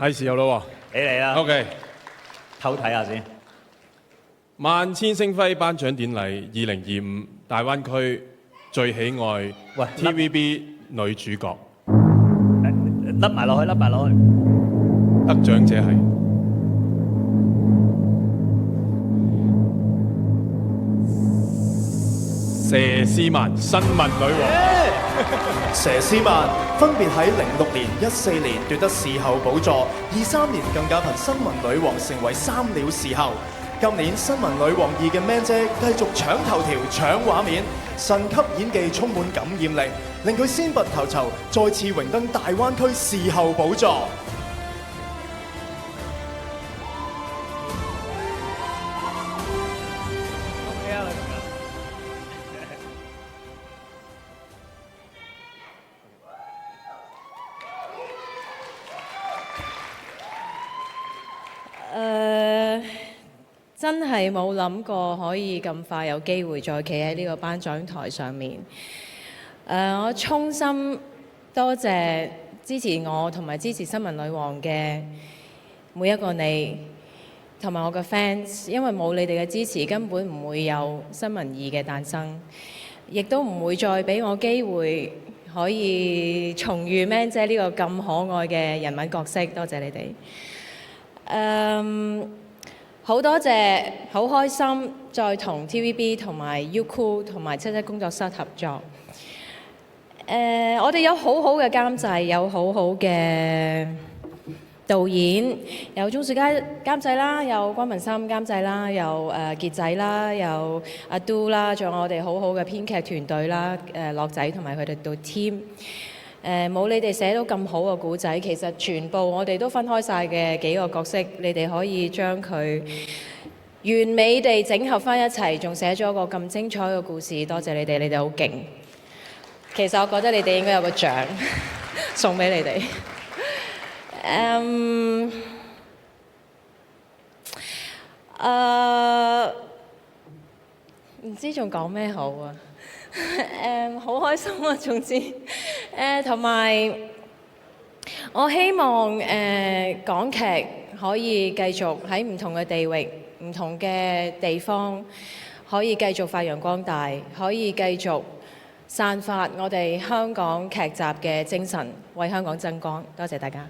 係時候咯你嚟啦。OK， 偷睇下先。萬千星輝頒獎典禮2025大灣區最喜愛喂 TVB 女主角，笠埋落去，笠埋落去。得獎者係佘詩曼新聞女王。佘詩曼分別喺06年、14年奪得視后寶座，23年更加憑新聞女王成為三料視后。今年新聞女王2嘅 Man 姐繼續搶頭條、搶畫面，神級演技充滿感染力，令佢先拔頭籌，再次榮登大灣區視后寶座。真係冇諗過可以咁快有機會再企喺呢個頒獎台上面。我衷心多謝支持我同埋支持新聞女王嘅每一個你，同埋我嘅 fans， 因為冇你哋嘅支持，根本唔會有新聞2嘅誕生，亦都唔會再俾我機會可以重遇 Man 姐呢個咁可愛嘅人物角色。多謝你哋。好多謝，好開心再同 TVB 同埋 Youku 同埋77工作室合作。我哋有好好嘅監製，有好好嘅導演，有鍾樹佳監製啦，有關文森監製啦，有傑仔啦，有阿 Do 啦，仲有我哋好好嘅編劇團隊啦，樂仔同埋佢哋到 team。冇你哋寫到咁好嘅故仔，其實全部我哋都分開晒嘅幾個角色，你哋可以將佢完美地整合翻一齊，仲寫咗個咁精彩嘅故事。多謝你哋，你哋好勁。其實我覺得你哋應該有個獎送俾你哋。唔知仲講咩好啊？好開心啊！總之，同埋我希望港劇可以繼續喺唔同嘅地域、唔同嘅地方，可以繼續發揚光大，可以繼續散發我哋香港劇集嘅精神，為香港爭光。多謝大家。